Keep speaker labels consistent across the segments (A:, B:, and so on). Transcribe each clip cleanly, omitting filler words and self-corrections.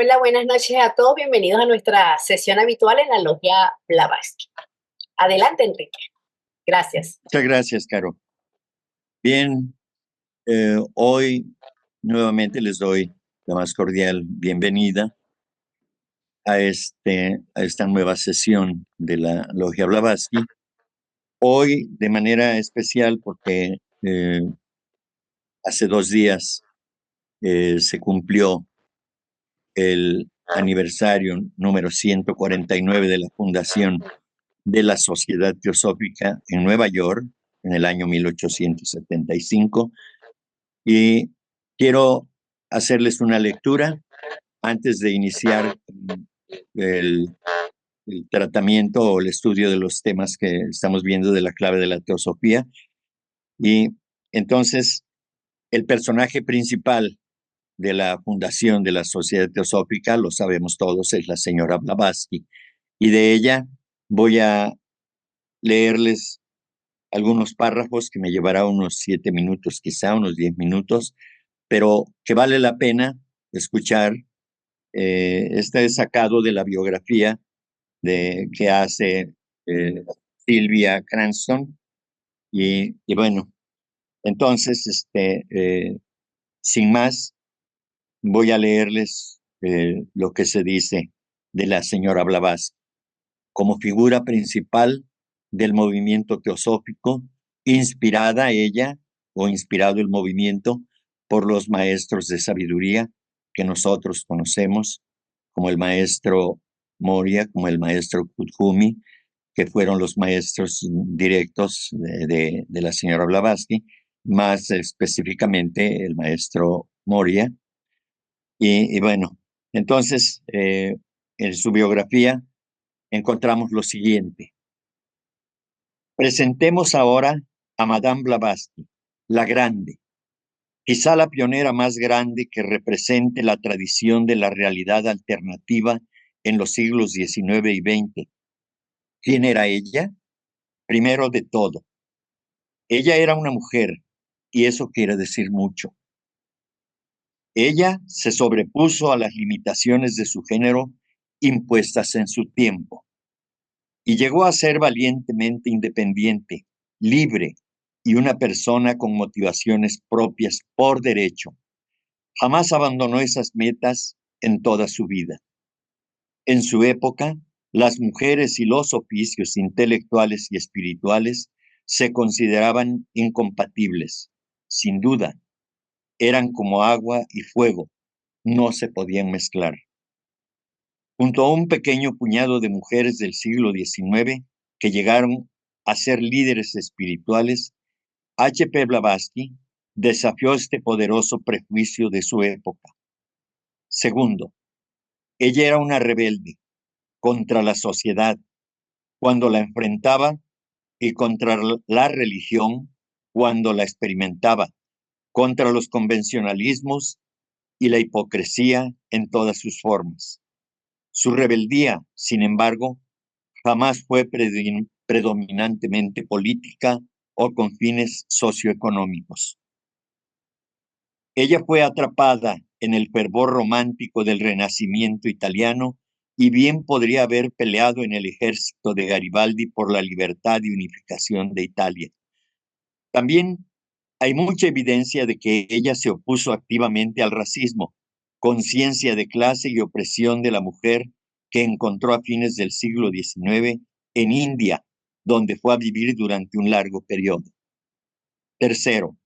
A: Hola, buenas noches a todos. Bienvenidos a nuestra sesión habitual en la Logia Blavatsky. Adelante, Enrique. Gracias.
B: Muchas gracias, Caro. Bien, hoy nuevamente les doy la más cordial bienvenida a esta nueva sesión de la Logia Blavatsky. Hoy de manera especial porque hace 2 días se cumplió el aniversario número 149 de la fundación de la Sociedad Teosófica en Nueva York en el año 1875. Y quiero hacerles una lectura antes de iniciar el, el tratamiento o el estudio de los temas que estamos viendo de la clave de la teosofía. Y entonces, el personaje principal de la fundación de la Sociedad Teosófica, lo sabemos todos, es la señora Blavatsky. Y de ella voy a leerles algunos párrafos que me llevará unos 7 minutos, quizá unos 10 minutos, pero que vale la pena escuchar. Este es sacado de la biografía que hace Sylvia Cranston. Y bueno, entonces, sin más, voy a leerles lo que se dice de la señora Blavatsky como figura principal del movimiento teosófico, inspirada ella o inspirado el movimiento por los maestros de sabiduría que nosotros conocemos, como el maestro Moria, como el maestro Kuthumi, que fueron los maestros directos de la señora Blavatsky, más específicamente el maestro Moria. Y bueno, entonces, en su biografía encontramos lo siguiente. Presentemos ahora a Madame Blavatsky, la grande, quizá la pionera más grande que represente la tradición de la realidad alternativa en los siglos XIX y XX. ¿Quién era ella? Primero de todo, ella era una mujer, y eso quiere decir mucho. Ella se sobrepuso a las limitaciones de su género impuestas en su tiempo y llegó a ser valientemente independiente, libre y una persona con motivaciones propias por derecho. Jamás abandonó esas metas en toda su vida. En su época, las mujeres y los oficios intelectuales y espirituales se consideraban incompatibles. Sin duda, eran como agua y fuego, no se podían mezclar. Junto a un pequeño puñado de mujeres del siglo XIX que llegaron a ser líderes espirituales, H.P. Blavatsky desafió este poderoso prejuicio de su época. Segundo, ella era una rebelde contra la sociedad cuando la enfrentaba y contra la religión cuando la experimentaba, contra los convencionalismos y la hipocresía en todas sus formas. Su rebeldía, sin embargo, jamás fue predominantemente política o con fines socioeconómicos. Ella fue atrapada en el fervor romántico del Renacimiento italiano y bien podría haber peleado en el ejército de Garibaldi por la libertad y unificación de Italia. También hay mucha evidencia de que ella se opuso activamente al racismo, conciencia de clase y opresión de la mujer que encontró a fines del siglo XIX en India, donde fue a vivir durante un largo periodo. Tercero,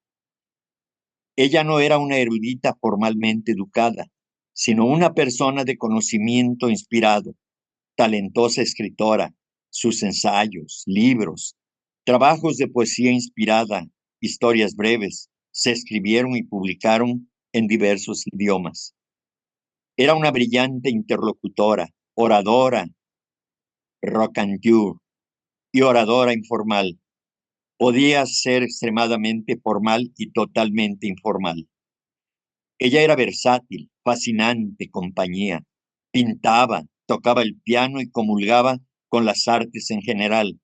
B: ella no era una erudita formalmente educada, sino una persona de conocimiento inspirado, talentosa escritora. Sus ensayos, libros, trabajos de poesía inspirada, historias breves, se escribieron y publicaron en diversos idiomas. Era una brillante interlocutora, oradora, raconteur y oradora informal. Podía ser extremadamente formal y totalmente informal. Ella era versátil, fascinante compañía. Pintaba, tocaba el piano y comulgaba con las artes en general,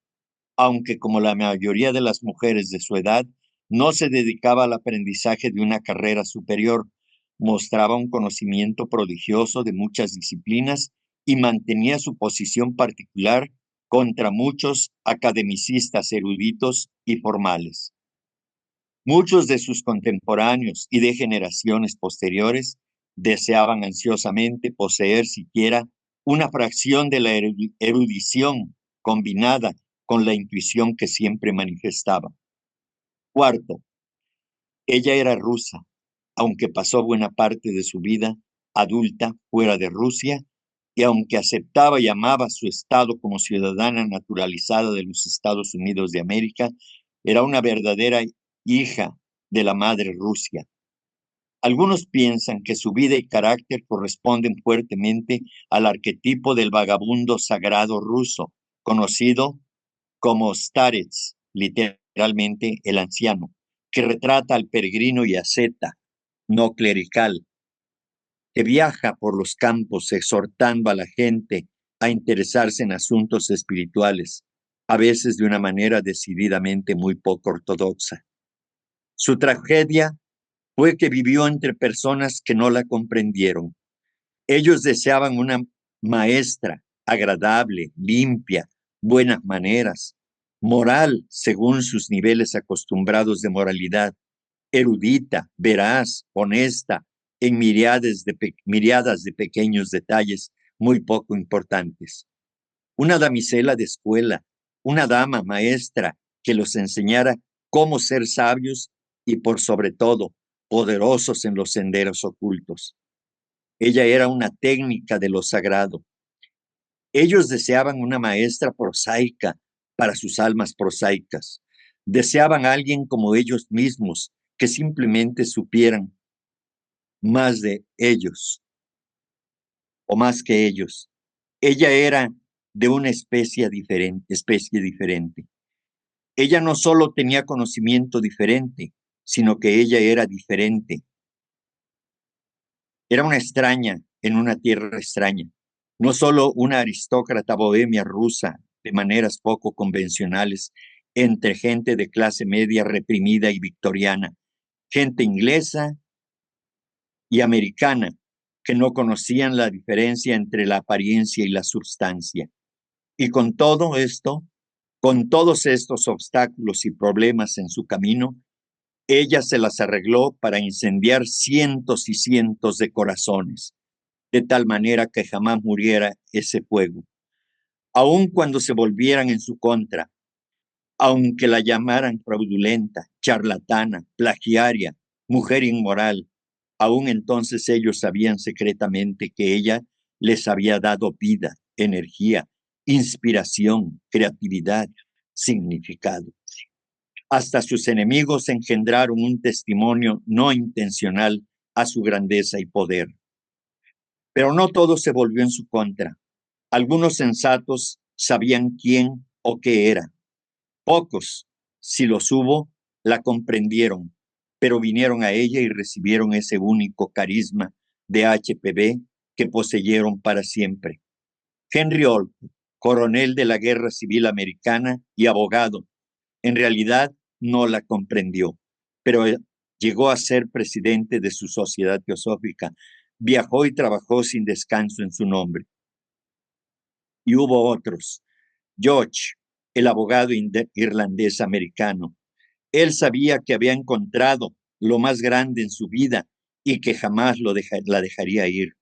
B: aunque como la mayoría de las mujeres de su edad, no se dedicaba al aprendizaje de una carrera superior, mostraba un conocimiento prodigioso de muchas disciplinas y mantenía su posición particular contra muchos academicistas eruditos y formales. Muchos de sus contemporáneos y de generaciones posteriores deseaban ansiosamente poseer siquiera una fracción de la erudición combinada con la intuición que siempre manifestaba. Cuarto, ella era rusa, aunque pasó buena parte de su vida adulta fuera de Rusia, y aunque aceptaba y amaba su estado como ciudadana naturalizada de los Estados Unidos de América, era una verdadera hija de la madre Rusia. Algunos piensan que su vida y carácter corresponden fuertemente al arquetipo del vagabundo sagrado ruso, conocido como starets, literalmente el anciano, que retrata al peregrino y asceta, no clerical, que viaja por los campos exhortando a la gente a interesarse en asuntos espirituales, a veces de una manera decididamente muy poco ortodoxa. Su tragedia fue que vivió entre personas que no la comprendieron. Ellos deseaban una maestra agradable, limpia, buenas maneras, moral según sus niveles acostumbrados de moralidad, erudita, veraz, honesta, en miriadas de pequeños detalles muy poco importantes. Una damisela de escuela, una dama maestra que los enseñara cómo ser sabios y por sobre todo poderosos en los senderos ocultos. Ella era una técnica de lo sagrado. Ellos deseaban una maestra prosaica para sus almas prosaicas. Deseaban a alguien como ellos mismos, que simplemente supieran más de ellos o más que ellos. Ella era de una especie diferente. Ella no solo tenía conocimiento diferente, sino que ella era diferente. Era una extraña en una tierra extraña, no solo una aristócrata bohemia rusa de maneras poco convencionales entre gente de clase media reprimida y victoriana, gente inglesa y americana que no conocían la diferencia entre la apariencia y la substancia. Y con todo esto, con todos estos obstáculos y problemas en su camino, ella se las arregló para incendiar cientos y cientos de corazones, de tal manera que jamás muriera ese fuego. Aun cuando se volvieran en su contra, aunque la llamaran fraudulenta, charlatana, plagiaria, mujer inmoral, aún entonces ellos sabían secretamente que ella les había dado vida, energía, inspiración, creatividad, significado. Hasta sus enemigos engendraron un testimonio no intencional a su grandeza y poder. Pero no todo se volvió en su contra. Algunos sensatos sabían quién o qué era. Pocos, si los hubo, la comprendieron, pero vinieron a ella y recibieron ese único carisma de HPV que poseyeron para siempre. Henry Olcott, coronel de la Guerra Civil Americana y abogado, en realidad no la comprendió, pero llegó a ser presidente de su sociedad teosófica, viajó y trabajó sin descanso en su nombre. Y hubo otros. George, el abogado irlandés americano. Él sabía que había encontrado lo más grande en su vida y que jamás la dejaría ir.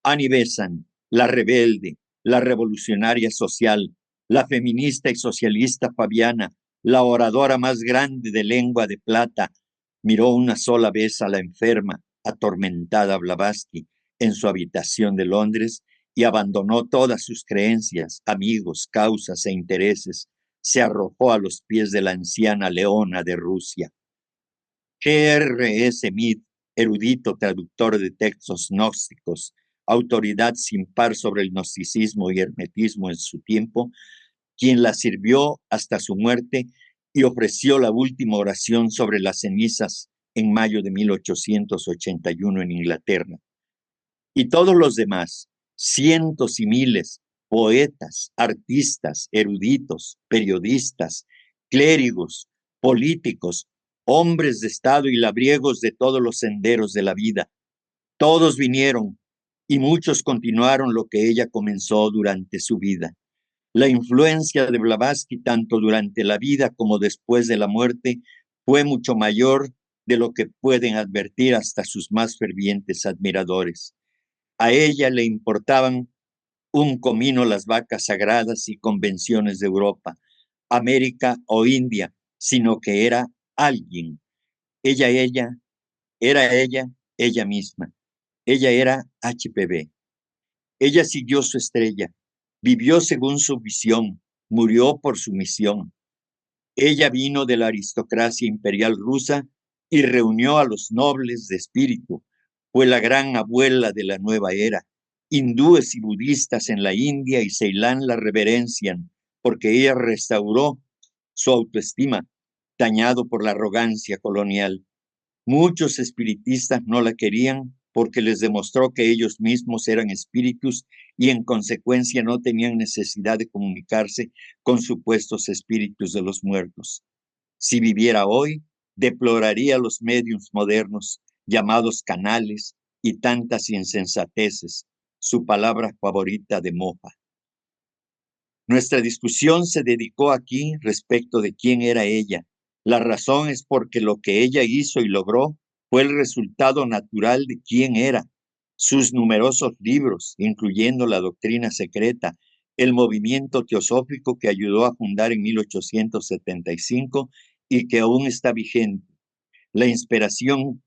B: Annie Besant, la rebelde, la revolucionaria social, la feminista y socialista Fabiana, la oradora más grande de lengua de plata, miró una sola vez a la enferma, atormentada Blavatsky en su habitación de Londres y abandonó todas sus creencias, amigos, causas e intereses. Se arrojó a los pies de la anciana leona de Rusia. G.R.S. Mead, erudito traductor de textos gnósticos, autoridad sin par sobre el gnosticismo y hermetismo en su tiempo, quien la sirvió hasta su muerte y ofreció la última oración sobre las cenizas en mayo de 1881 en Inglaterra. Y todos los demás, cientos y miles, poetas, artistas, eruditos, periodistas, clérigos, políticos, hombres de Estado y labriegos de todos los senderos de la vida, Todos vinieron y muchos continuaron lo que ella comenzó durante su vida. La influencia de Blavatsky, tanto durante la vida como después de la muerte, fue mucho mayor de lo que pueden advertir hasta sus más fervientes admiradores. A ella le importaban un comino las vacas sagradas y convenciones de Europa, América o India, sino que era alguien. Ella, ella misma. Ella era HPV. Ella siguió su estrella, vivió según su visión, murió por su misión. Ella vino de la aristocracia imperial rusa y reunió a los nobles de espíritu. Fue la gran abuela de la nueva era. Hindúes y budistas en la India y Ceilán la reverencian porque ella restauró su autoestima, dañado por la arrogancia colonial. Muchos espiritistas no la querían porque les demostró que ellos mismos eran espíritus y en consecuencia no tenían necesidad de comunicarse con supuestos espíritus de los muertos. Si viviera hoy, deploraría los medios modernos, llamados canales, y tantas insensateces, su palabra favorita de mofa. Nuestra discusión se dedicó aquí respecto de quién era ella. La razón es porque lo que ella hizo y logró fue el resultado natural de quién era. Sus numerosos libros, incluyendo La Doctrina Secreta, el movimiento teosófico que ayudó a fundar en 1875 y que aún está vigente, la inspiración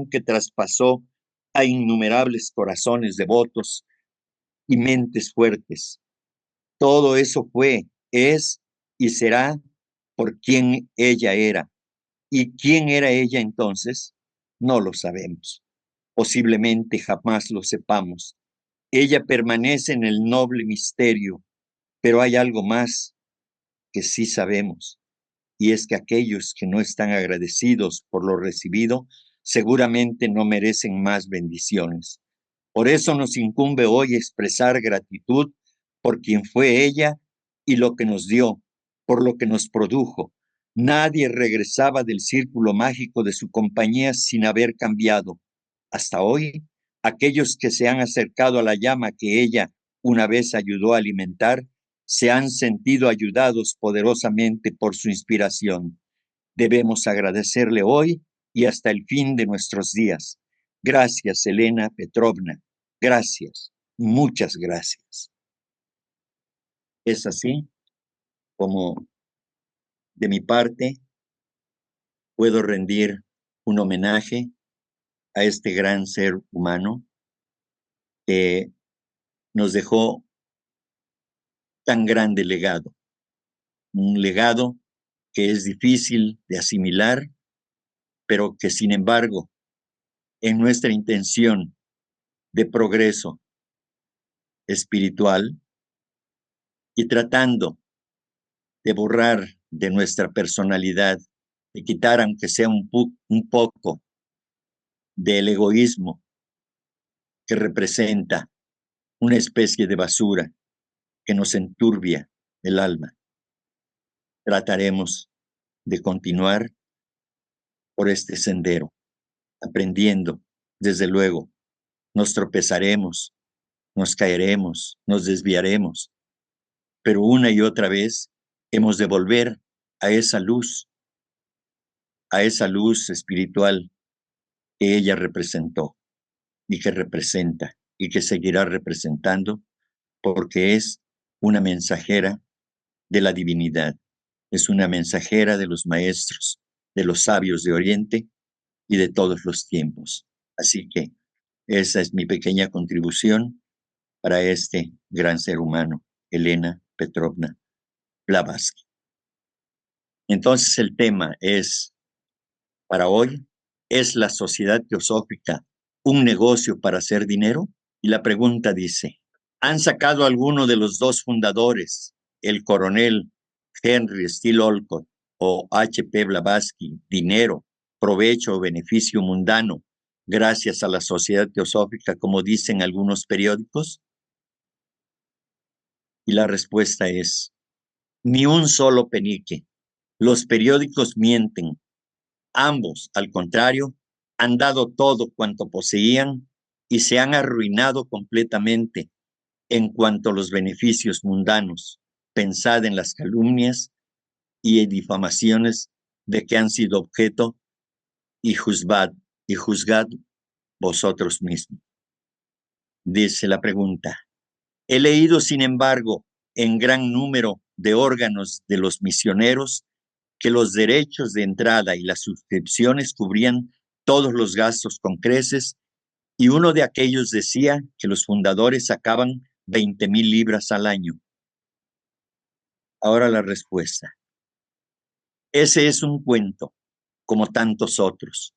B: que traspasó a innumerables corazones devotos y mentes fuertes. Todo eso fue, es y será por quien ella era. ¿Y quién era ella entonces? No lo sabemos. Posiblemente jamás lo sepamos. Ella permanece en el noble misterio, pero hay algo más que sí sabemos, y es que aquellos que no están agradecidos por lo recibido seguramente no merecen más bendiciones. Por eso nos incumbe hoy expresar gratitud por quien fue ella y lo que nos dio, por lo que nos produjo. Nadie regresaba del círculo mágico de su compañía sin haber cambiado. Hasta hoy, aquellos que se han acercado a la llama que ella una vez ayudó a alimentar, se han sentido ayudados poderosamente por su inspiración. Debemos agradecerle hoy y hasta el fin de nuestros días. Gracias, Elena Petrovna. Gracias. Muchas gracias. Es así como de mi parte puedo rendir un homenaje a este gran ser humano que nos dejó tan grande legado. Un legado que es difícil de asimilar, pero que sin embargo, en nuestra intención de progreso espiritual y tratando de borrar de nuestra personalidad, de quitar aunque sea un poco del egoísmo que representa una especie de basura que nos enturbia el alma. Trataremos de continuar por este sendero, aprendiendo, desde luego, nos tropezaremos, nos caeremos, nos desviaremos, pero una y otra vez hemos de volver a esa luz espiritual que ella representó y que representa y que seguirá representando porque es una mensajera de la divinidad, es una mensajera de los maestros, de los sabios de Oriente y de todos los tiempos. Así que esa es mi pequeña contribución para este gran ser humano, Elena Petrovna Blavatsky. Entonces el tema es, para hoy, ¿es la sociedad teosófica un negocio para hacer dinero? Y la pregunta dice, ¿han sacado alguno de los dos fundadores, el coronel Henry Steele Olcott o H.P. Blavatsky, dinero, provecho o beneficio mundano gracias a la sociedad teosófica, como dicen algunos periódicos? Y la respuesta es, ni un solo penique. Los periódicos mienten. Ambos, al contrario, han dado todo cuanto poseían y se han arruinado completamente en cuanto a los beneficios mundanos. Pensad en las calumnias y difamaciones de que han sido objeto y juzgad vosotros mismos. Dice la pregunta. He leído, sin embargo, en gran número de órganos de los misioneros que los derechos de entrada y las suscripciones cubrían todos los gastos con creces, y uno de aquellos decía que los fundadores sacaban 20,000 libras al año. Ahora la respuesta. Ese es un cuento, como tantos otros.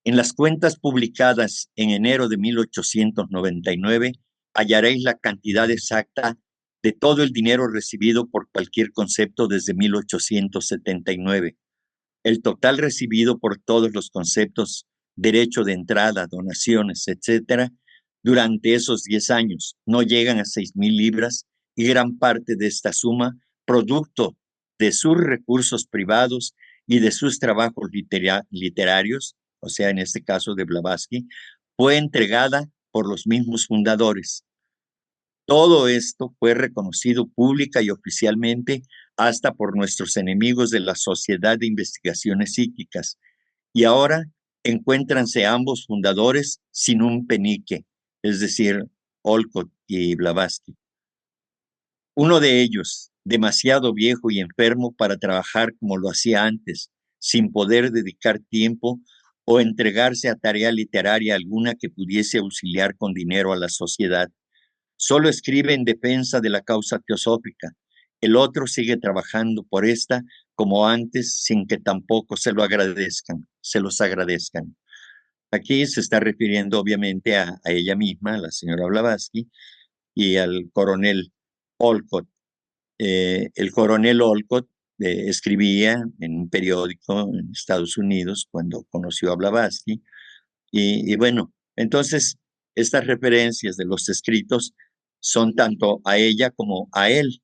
B: En las cuentas publicadas en enero de 1899 hallaréis la cantidad exacta de todo el dinero recibido por cualquier concepto desde 1879. El total recibido por todos los conceptos, derecho de entrada, donaciones, etcétera, durante esos 10 años no llegan a 6,000 libras, y gran parte de esta suma, producto de sus recursos privados y de sus trabajos literarios, o sea, en este caso de Blavatsky, fue entregada por los mismos fundadores. Todo esto fue reconocido pública y oficialmente hasta por nuestros enemigos de la Sociedad de Investigaciones Psíquicas, y ahora encuéntranse ambos fundadores sin un penique, es decir, Olcott y Blavatsky. Uno de ellos, demasiado viejo y enfermo para trabajar como lo hacía antes, sin poder dedicar tiempo o entregarse a tarea literaria alguna que pudiese auxiliar con dinero a la sociedad. Solo escribe en defensa de la causa teosófica. El otro sigue trabajando por esta como antes, sin que tampoco se los agradezcan. Aquí se está refiriendo obviamente a ella misma, a la señora Blavatsky, y al coronel Olcott. El coronel Olcott escribía en un periódico en Estados Unidos cuando conoció a Blavatsky, y bueno, entonces estas referencias de los escritos son tanto a ella como a él,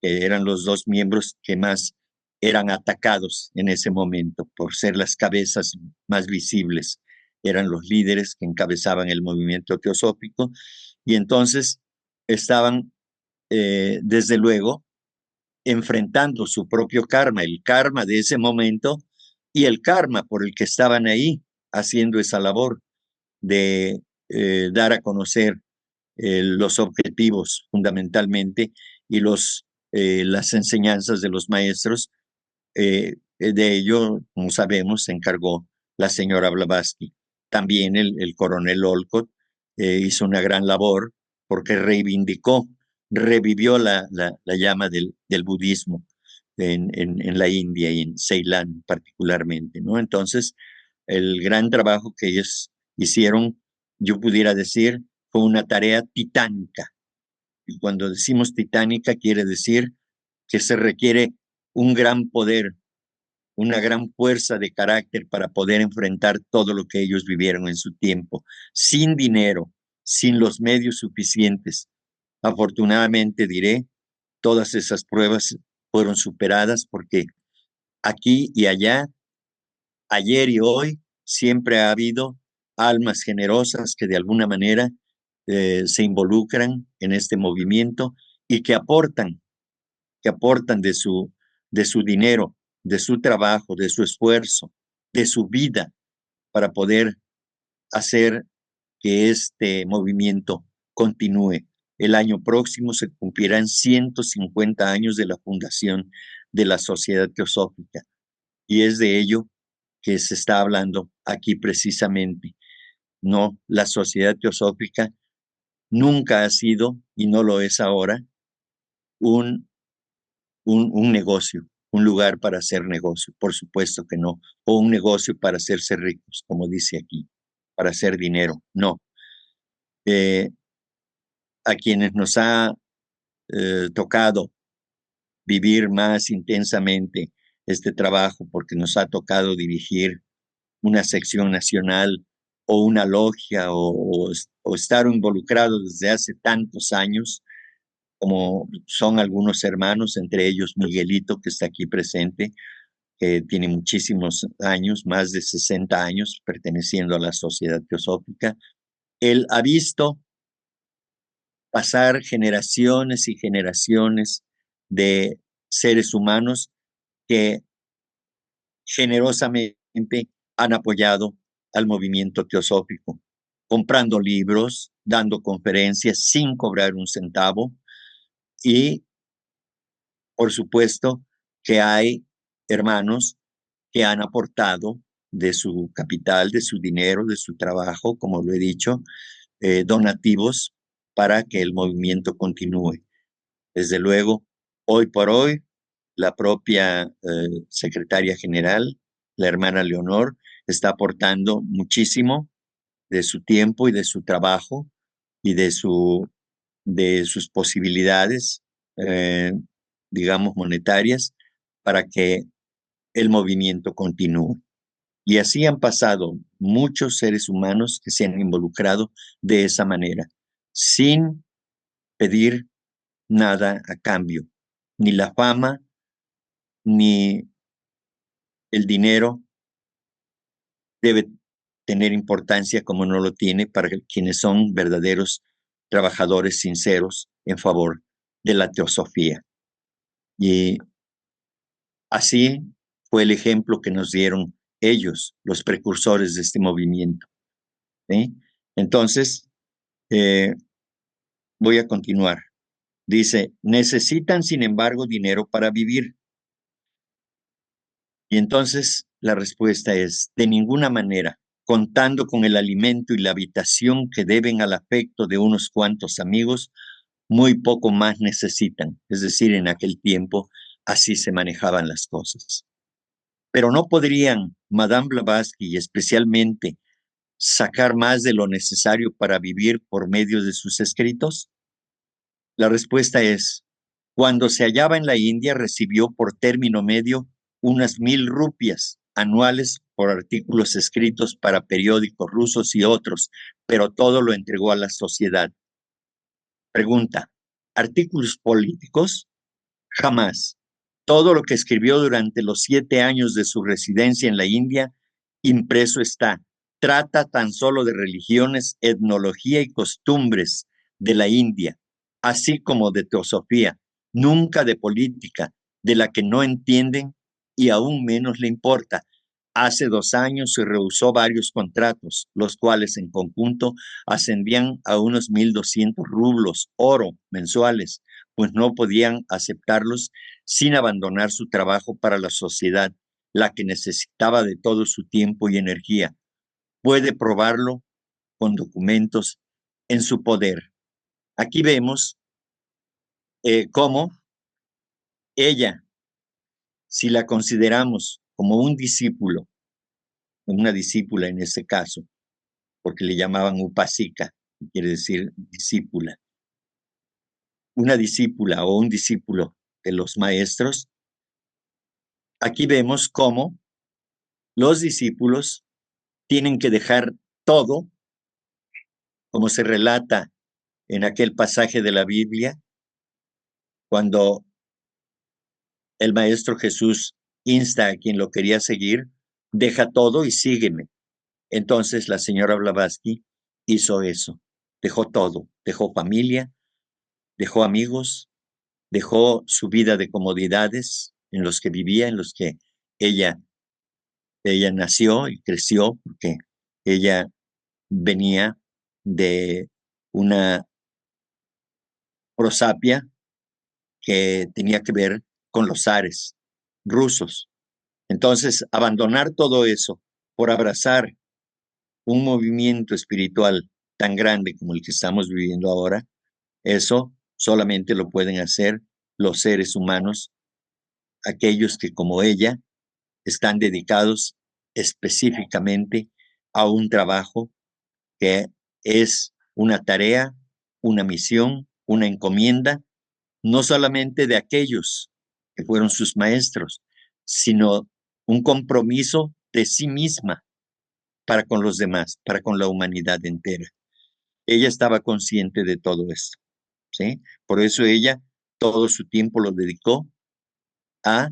B: que eran los dos miembros que más eran atacados en ese momento por ser las cabezas más visibles. Eran los líderes que encabezaban el movimiento teosófico, y entonces estaban, desde luego, enfrentando su propio karma, el karma de ese momento y el karma por el que estaban ahí haciendo esa labor de dar a conocer los objetivos fundamentalmente y las enseñanzas de los maestros. De ello, como sabemos, se encargó la señora Blavatsky. También el coronel Olcott hizo una gran labor porque revivió la llama del budismo en la India y en Ceilán particularmente, ¿no? Entonces, el gran trabajo que ellos hicieron, yo pudiera decir, fue una tarea titánica. Y cuando decimos titánica, quiere decir que se requiere un gran poder, una gran fuerza de carácter para poder enfrentar todo lo que ellos vivieron en su tiempo, sin dinero, sin los medios suficientes. Afortunadamente, diré, todas esas pruebas fueron superadas porque aquí y allá, ayer y hoy, siempre ha habido almas generosas que de alguna manera se involucran en este movimiento y que aportan de su dinero, de su trabajo, de su esfuerzo, de su vida para poder hacer que este movimiento continúe. El año próximo se cumplirán 150 años de la fundación de la Sociedad Teosófica, y es de ello que se está hablando aquí precisamente. No, la Sociedad Teosófica nunca ha sido, y no lo es ahora, un negocio, un lugar para hacer negocio, por supuesto que no, o un negocio para hacerse ricos, como dice aquí, para hacer dinero, no. A quienes nos ha tocado vivir más intensamente este trabajo, porque nos ha tocado dirigir una sección nacional o una logia o estar involucrado desde hace tantos años, como son algunos hermanos, entre ellos Miguelito, que está aquí presente. que tiene muchísimos años, más de 60 años, perteneciendo a la Sociedad Teosófica. Él ha visto pasar generaciones y generaciones de seres humanos que generosamente han apoyado al movimiento teosófico, comprando libros, dando conferencias sin cobrar un centavo y, por supuesto, que hay hermanos que han aportado de su capital, de su dinero, de su trabajo, como lo he dicho, donativos para que el movimiento continúe. Desde luego, hoy por hoy, la propia secretaria general, la hermana Leonor, está aportando muchísimo de su tiempo y de su trabajo y de sus posibilidades, digamos, monetarias, para que el movimiento continúe. Y así han pasado muchos seres humanos que se han involucrado de esa manera, sin pedir nada a cambio, ni la fama, ni el dinero debe tener importancia como no lo tiene para quienes son verdaderos trabajadores sinceros en favor de la teosofía. Y así fue el ejemplo que nos dieron ellos, los precursores de este movimiento. ¿Sí? Entonces, voy a continuar. Dice, necesitan, sin embargo, dinero para vivir. Y entonces la respuesta es, de ninguna manera, contando con el alimento y la habitación que deben al afecto de unos cuantos amigos, muy poco más necesitan. Es decir, en aquel tiempo así se manejaban las cosas. Pero no podrían Madame Blavatsky y especialmente sacar más de lo necesario para vivir por medio de sus escritos. La respuesta es, cuando se hallaba en la India recibió por término medio unas 1,000 rupias anuales por artículos escritos para periódicos rusos y otros, pero todo lo entregó a la sociedad. Pregunta, ¿artículos políticos? Jamás. Todo lo que escribió durante los 7 años de su residencia en la India, impreso está. Trata tan solo de religiones, etnología y costumbres de la India, así como de teosofía, nunca de política, de la que no entienden y aún menos le importa. Hace 2 años se rehusó varios contratos, los cuales en conjunto ascendían a unos 1,200 rublos, oro, mensuales, pues no podían aceptarlos sin abandonar su trabajo para la sociedad, la que necesitaba de todo su tiempo y energía. Puede probarlo con documentos en su poder. Aquí vemos cómo ella, si la consideramos como un discípulo, una discípula en este caso, porque le llamaban upasika, que quiere decir discípula, una discípula o un discípulo de los maestros, aquí vemos cómo los discípulos tienen que dejar todo, como se relata en aquel pasaje de la Biblia, cuando el Maestro Jesús insta a quien lo quería seguir, deja todo y sígueme. Entonces la señora Blavatsky hizo eso, dejó todo, dejó familia, dejó amigos, dejó su vida de comodidades en los que vivía, en los que ella nació y creció, porque ella venía de una prosapia que tenía que ver con los zares rusos. Entonces, abandonar todo eso por abrazar un movimiento espiritual tan grande como el que estamos viviendo ahora, eso solamente lo pueden hacer los seres humanos, aquellos que como ella están dedicados específicamente a un trabajo que es una tarea, una misión, una encomienda, no solamente de aquellos que fueron sus maestros, sino un compromiso de sí misma para con los demás, para con la humanidad entera. Ella estaba consciente de todo esto, ¿sí? Por eso ella todo su tiempo lo dedicó a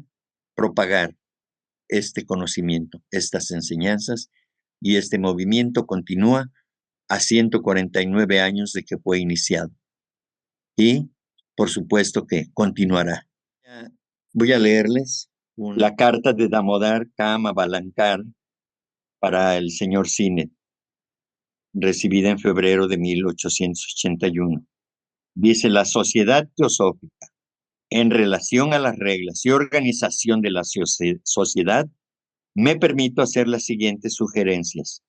B: propagar este conocimiento, estas enseñanzas, y este movimiento continúa a 149 años de que fue iniciado. Y, por supuesto, que continuará. Voy a leerles la carta de Damodar Kama Balankar para el señor Sinet, recibida en febrero de 1881. Dice: la sociedad teosófica, en relación a las reglas y organización de la sociedad, me permito hacer las siguientes sugerencias.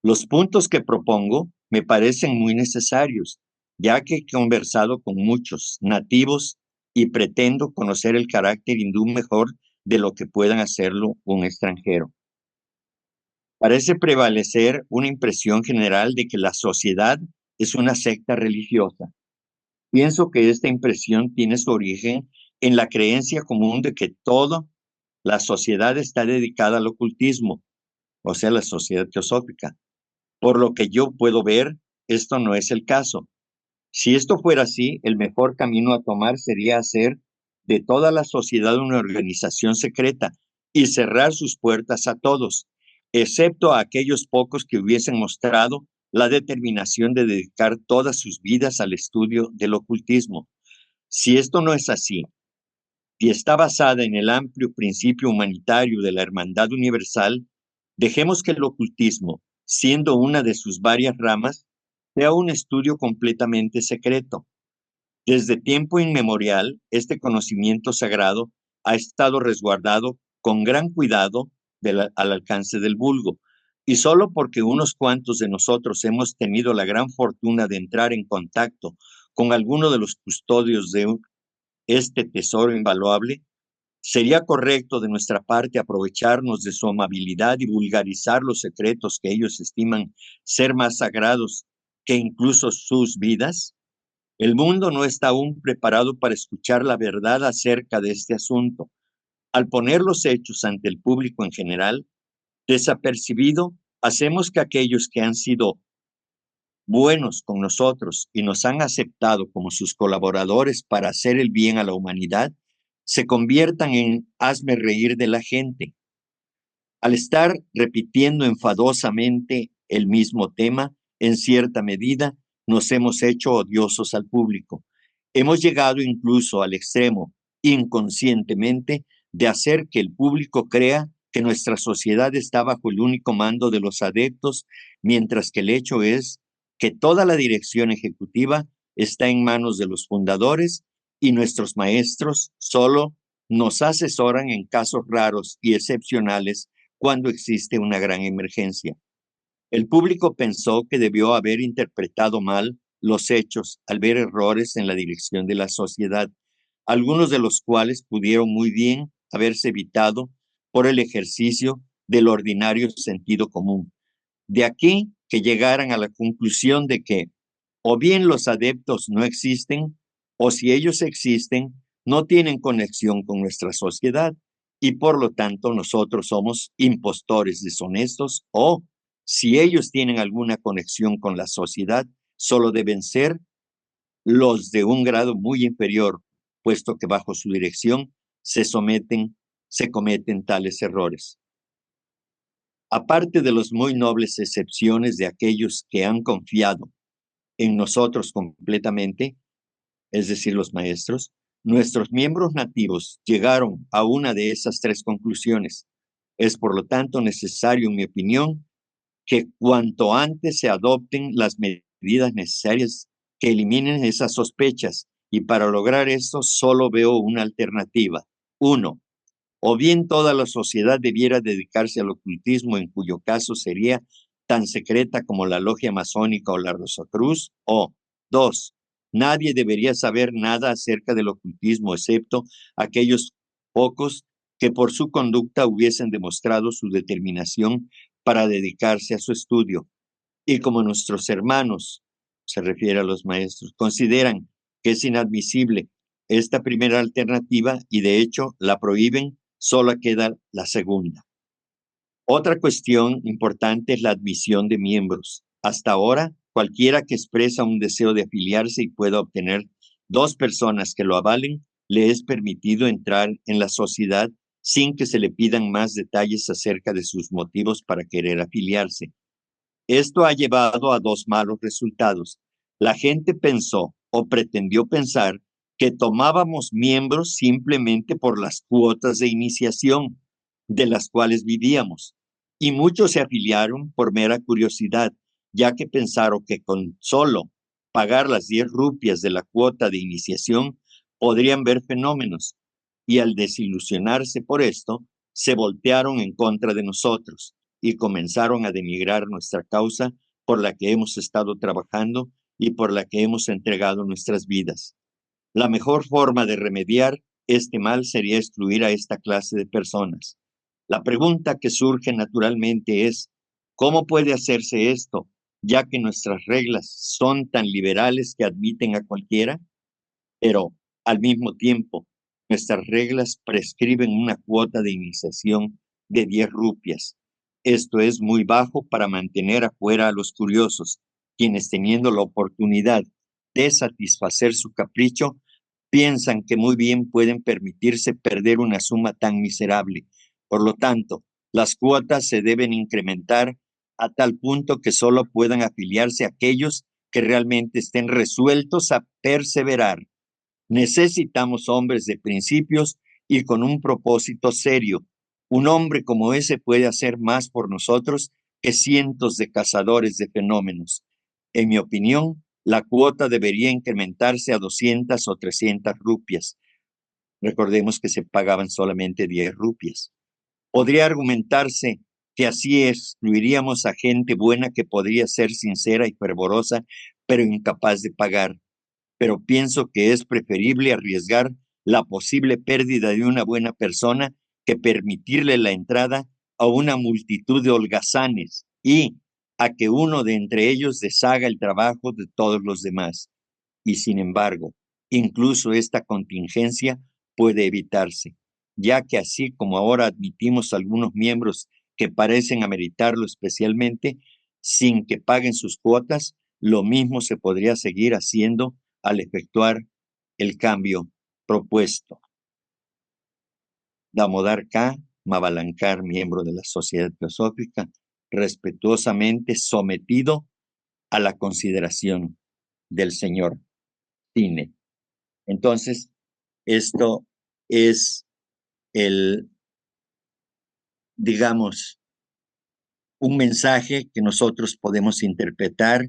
B: Los puntos que propongo me parecen muy necesarios, ya que he conversado con muchos nativos y pretendo conocer el carácter hindú mejor de lo que puedan hacerlo un extranjero. Parece prevalecer una impresión general de que la sociedad es una secta religiosa. Pienso que esta impresión tiene su origen en la creencia común de que toda la sociedad está dedicada al ocultismo, o sea, la sociedad teosófica. Por lo que yo puedo ver, esto no es el caso. Si esto fuera así, el mejor camino a tomar sería hacer de toda la sociedad una organización secreta y cerrar sus puertas a todos, excepto a aquellos pocos que hubiesen mostrado la determinación de dedicar todas sus vidas al estudio del ocultismo. Si esto no es así, y está basada en el amplio principio humanitario de la hermandad universal, dejemos que el ocultismo, siendo una de sus varias ramas, sea un estudio completamente secreto. Desde tiempo inmemorial, este conocimiento sagrado ha estado resguardado con gran cuidado al alcance del vulgo, y solo porque unos cuantos de nosotros hemos tenido la gran fortuna de entrar en contacto con alguno de los custodios de este tesoro invaluable, sería correcto de nuestra parte aprovecharnos de su amabilidad y vulgarizar los secretos que ellos estiman ser más sagrados que incluso sus vidas. El mundo no está aún preparado para escuchar la verdad acerca de este asunto. Al poner los hechos ante el público en general, desapercibido, hacemos que aquellos que han sido buenos con nosotros y nos han aceptado como sus colaboradores para hacer el bien a la humanidad, se conviertan en hazme reír de la gente. Al estar repitiendo enfadosamente el mismo tema, en cierta medida nos hemos hecho odiosos al público. Hemos llegado incluso al extremo, inconscientemente, de hacer que el público crea que nuestra sociedad está bajo el único mando de los adeptos, mientras que el hecho es que toda la dirección ejecutiva está en manos de los fundadores y nuestros maestros solo nos asesoran en casos raros y excepcionales cuando existe una gran emergencia. El público pensó que debió haber interpretado mal los hechos al ver errores en la dirección de la sociedad, algunos de los cuales pudieron muy bien haberse evitado por el ejercicio del ordinario sentido común. De aquí que llegaran a la conclusión de que o bien los adeptos no existen, o si ellos existen, no tienen conexión con nuestra sociedad, y por lo tanto nosotros somos impostores deshonestos, o si ellos tienen alguna conexión con la sociedad, solo deben ser los de un grado muy inferior, puesto que bajo su dirección se cometen tales errores. Aparte de las muy nobles excepciones de aquellos que han confiado en nosotros completamente, es decir, los maestros, nuestros miembros nativos llegaron a una de esas tres conclusiones. Es por lo tanto necesario, en mi opinión, que cuanto antes se adopten las medidas necesarias que eliminen esas sospechas, y para lograr esto solo veo una alternativa. 1. O bien toda la sociedad debiera dedicarse al ocultismo, en cuyo caso sería tan secreta como la logia masónica o la Rosacruz, o 2. Nadie debería saber nada acerca del ocultismo, excepto aquellos pocos que por su conducta hubiesen demostrado su determinación para dedicarse a su estudio. Y como nuestros hermanos, se refiere a los maestros, consideran que es inadmisible esta primera alternativa y de hecho la prohíben, solo queda la segunda. Otra cuestión importante es la admisión de miembros. Hasta ahora, cualquiera que expresa un deseo de afiliarse y pueda obtener 2 personas que lo avalen, le es permitido entrar en la sociedad sin que se le pidan más detalles acerca de sus motivos para querer afiliarse. Esto ha llevado a dos malos resultados. La gente pensó o pretendió pensar que tomábamos miembros simplemente por las cuotas de iniciación de las cuales vivíamos, y muchos se afiliaron por mera curiosidad, ya que pensaron que con solo pagar las 10 rupias de la cuota de iniciación podrían ver fenómenos, y al desilusionarse por esto, se voltearon en contra de nosotros y comenzaron a denigrar nuestra causa por la que hemos estado trabajando y por la que hemos entregado nuestras vidas. La mejor forma de remediar este mal sería excluir a esta clase de personas. La pregunta que surge naturalmente es, ¿cómo puede hacerse esto, ya que nuestras reglas son tan liberales que admiten a cualquiera? Pero, al mismo tiempo, nuestras reglas prescriben una cuota de iniciación de 10 rupias. Esto es muy bajo para mantener afuera a los curiosos, quienes teniendo la oportunidad de satisfacer su capricho, piensan que muy bien pueden permitirse perder una suma tan miserable. Por lo tanto, las cuotas se deben incrementar a tal punto que solo puedan afiliarse aquellos que realmente estén resueltos a perseverar. Necesitamos hombres de principios y con un propósito serio. Un hombre como ese puede hacer más por nosotros que cientos de cazadores de fenómenos. En mi opinión, la cuota debería incrementarse a 200 o 300 rupias. Recordemos que se pagaban solamente 10 rupias. Podría argumentarse que así excluiríamos a gente buena que podría ser sincera y fervorosa, pero incapaz de pagar. Pero pienso que es preferible arriesgar la posible pérdida de una buena persona que permitirle la entrada a una multitud de holgazanes y a que uno de entre ellos deshaga el trabajo de todos los demás. Y sin embargo, incluso esta contingencia puede evitarse, ya que así como ahora admitimos algunos miembros que parecen ameritarlo especialmente, sin que paguen sus cuotas, lo mismo se podría seguir haciendo al efectuar el cambio propuesto. Damodar K. Mavalankar, miembro de la Sociedad Teosófica, respetuosamente sometido a la consideración del señor Cine. Entonces, esto es digamos, un mensaje que nosotros podemos interpretar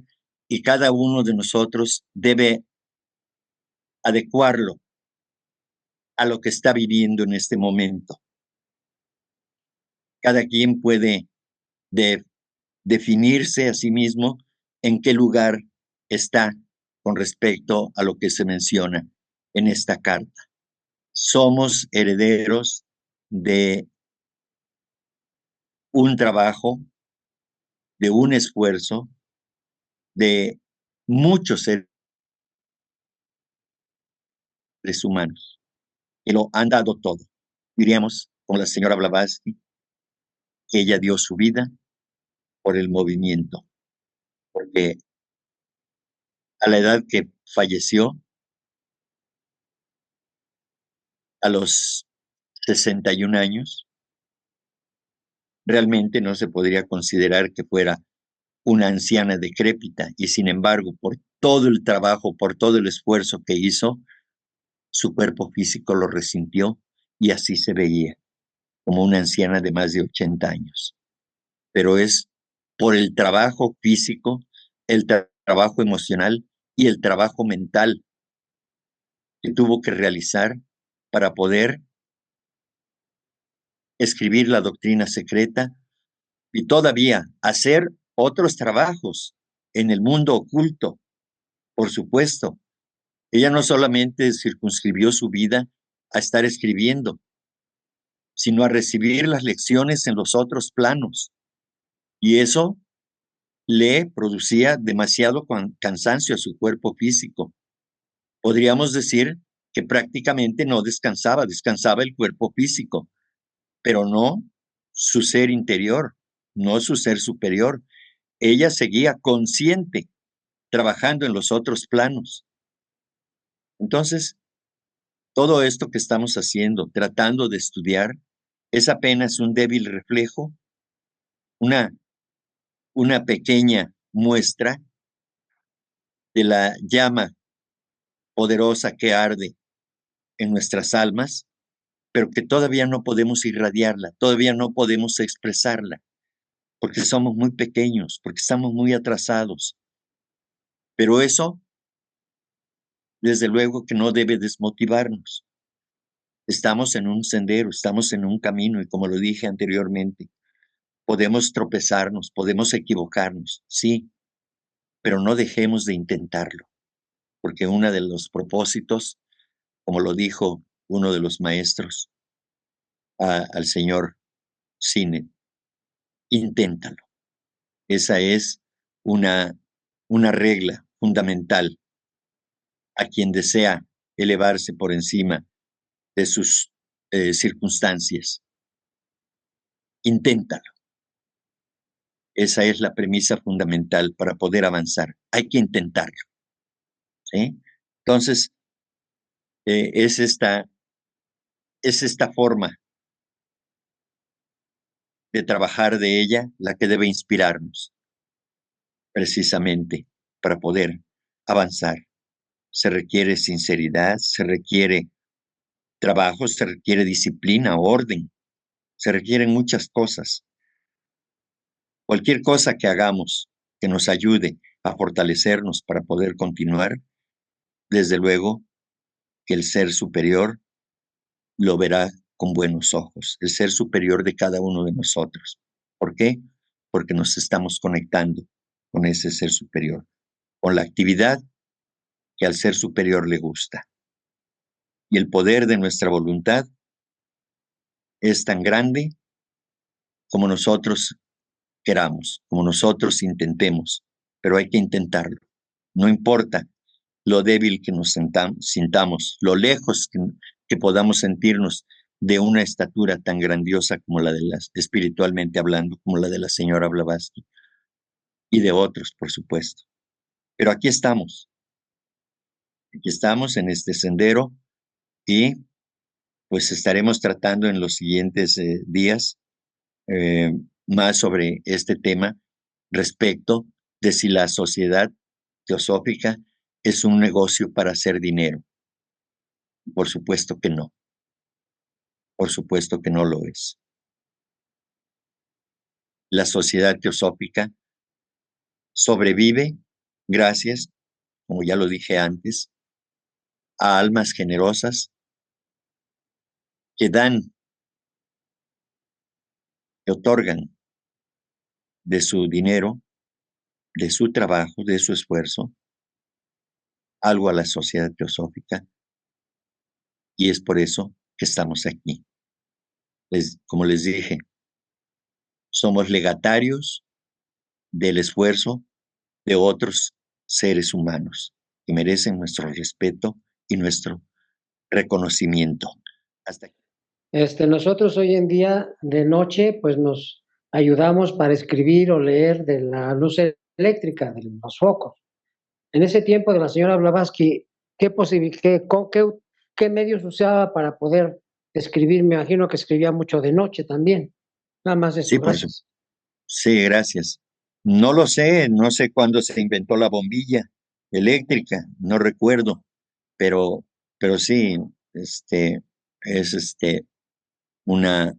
B: y cada uno de nosotros debe adecuarlo a lo que está viviendo en este momento. Cada quien puede definirse a sí mismo en qué lugar está con respecto a lo que se menciona en esta carta. Somos herederos de un trabajo, de un esfuerzo, de muchos seres humanos que lo han dado todo. Diríamos, como la señora Blavatsky, que ella dio su vida por el movimiento, porque a la edad que falleció, a los 61 años, realmente no se podría considerar que fuera una anciana decrépita, y sin embargo, por todo el trabajo, por todo el esfuerzo que hizo, su cuerpo físico lo resintió y así se veía, como una anciana de más de 80 años. Pero es por el trabajo físico, el trabajo emocional y el trabajo mental que tuvo que realizar para poder escribir la doctrina secreta y todavía hacer otros trabajos en el mundo oculto. Por supuesto, ella no solamente circunscribió su vida a estar escribiendo, sino a recibir las lecciones en los otros planos. Y eso le producía demasiado cansancio a su cuerpo físico. Podríamos decir que prácticamente no descansaba, descansaba el cuerpo físico, pero no su ser interior, no su ser superior. Ella seguía consciente, trabajando en los otros planos. Entonces, todo esto que estamos haciendo, tratando de estudiar, es apenas un débil reflejo, una, una pequeña muestra de la llama poderosa que arde en nuestras almas, pero que todavía no podemos irradiarla, todavía no podemos expresarla, porque somos muy pequeños, porque estamos muy atrasados. Pero eso, desde luego que no debe desmotivarnos. Estamos en un sendero, estamos en un camino y como lo dije anteriormente, podemos tropezarnos, podemos equivocarnos, sí, pero no dejemos de intentarlo, porque uno de los propósitos, como lo dijo uno de los maestros al señor Cine, inténtalo. Esa es una, una regla fundamental a quien desea elevarse por encima de sus circunstancias. Inténtalo. Esa es la premisa fundamental para poder avanzar. Hay que intentarlo. ¿Sí? Entonces, es esta forma de trabajar de ella la que debe inspirarnos, precisamente, para poder avanzar. Se requiere sinceridad, se requiere trabajo, se requiere disciplina, orden, se requieren muchas cosas. Cualquier cosa que hagamos que nos ayude a fortalecernos para poder continuar, desde luego que el ser superior lo verá con buenos ojos, el ser superior de cada uno de nosotros. ¿Por qué? Porque nos estamos conectando con ese ser superior, con la actividad que al ser superior le gusta. Y el poder de nuestra voluntad es tan grande como nosotros queramos, como nosotros intentemos, pero hay que intentarlo. No importa lo débil que nos sintamos, lo lejos que podamos sentirnos de una estatura tan grandiosa como la de las, espiritualmente hablando, como la de la señora Blavatsky y de otros, por supuesto. Pero aquí estamos en este sendero y pues estaremos tratando en los siguientes días más sobre este tema respecto de si la sociedad teosófica es un negocio para hacer dinero. Por supuesto que no. Por supuesto que no lo es. La sociedad teosófica sobrevive gracias, como ya lo dije antes, a almas generosas que dan, que otorgan de su dinero, de su trabajo, de su esfuerzo, algo a la sociedad teosófica, y es por eso que estamos aquí. Como les dije, somos legatarios del esfuerzo de otros seres humanos que merecen nuestro respeto y nuestro reconocimiento. Hasta aquí.
C: Nosotros hoy en día de noche pues nos ayudamos para escribir o leer de la luz eléctrica, de los focos. En ese tiempo de la señora Blavatsky, ¿qué medios usaba para poder escribir? Me imagino que escribía mucho de noche también. Nada más eso,
B: Sí,
C: gracias.
B: Sí, gracias. No lo sé, no sé cuándo se inventó la bombilla eléctrica, no recuerdo, pero, pero sí, es una,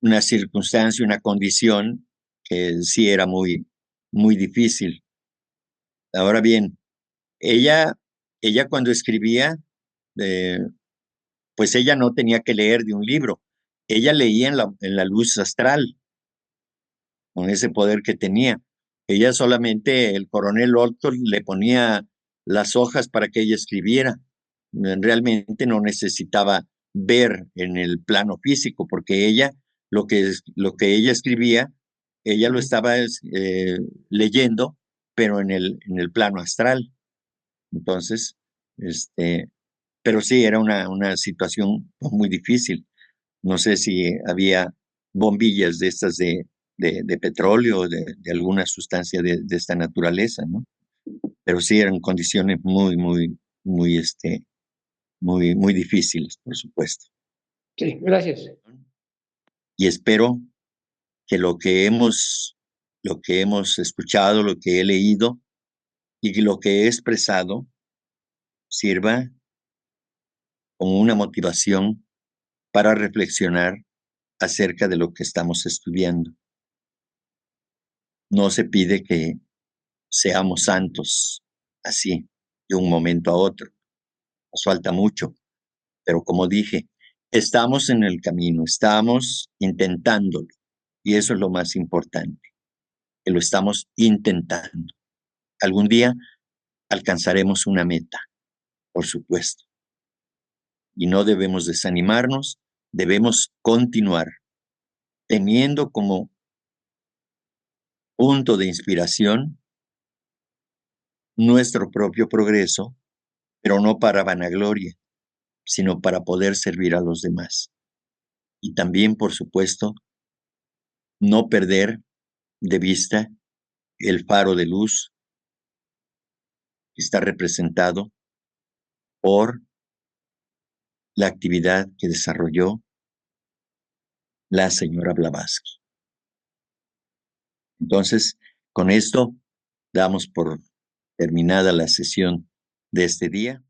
B: una circunstancia, una condición que sí era muy, muy difícil. Ahora bien, ella, ella cuando escribía, eh, pues ella no tenía que leer de un libro, ella leía en la luz astral, con ese poder que tenía. Ella solamente, el coronel Olcott le ponía las hojas para que ella escribiera. Realmente no necesitaba ver en el plano físico, porque ella, lo que ella escribía, ella lo estaba leyendo, pero en el plano astral. Entonces, pero sí, era una situación muy difícil. No sé si había bombillas de estas de petróleo, de alguna sustancia de esta naturaleza, ¿no? Pero sí eran condiciones muy, muy, muy, muy, muy difíciles, por supuesto.
C: Sí, gracias.
B: Y espero que lo que hemos escuchado, lo que he leído y lo que he expresado sirva como una motivación para reflexionar acerca de lo que estamos estudiando. No se pide que seamos santos así, de un momento a otro. Nos falta mucho, pero como dije, estamos en el camino, estamos intentándolo, y eso es lo más importante, que lo estamos intentando. Algún día alcanzaremos una meta, por supuesto, y no debemos desanimarnos, debemos continuar teniendo como punto de inspiración nuestro propio progreso, pero no para vanagloria, sino para poder servir a los demás. Y también, por supuesto, no perder de vista el faro de luz que está representado por la actividad que desarrolló la señora Blavatsky. Entonces, con esto damos por terminada la sesión de este día.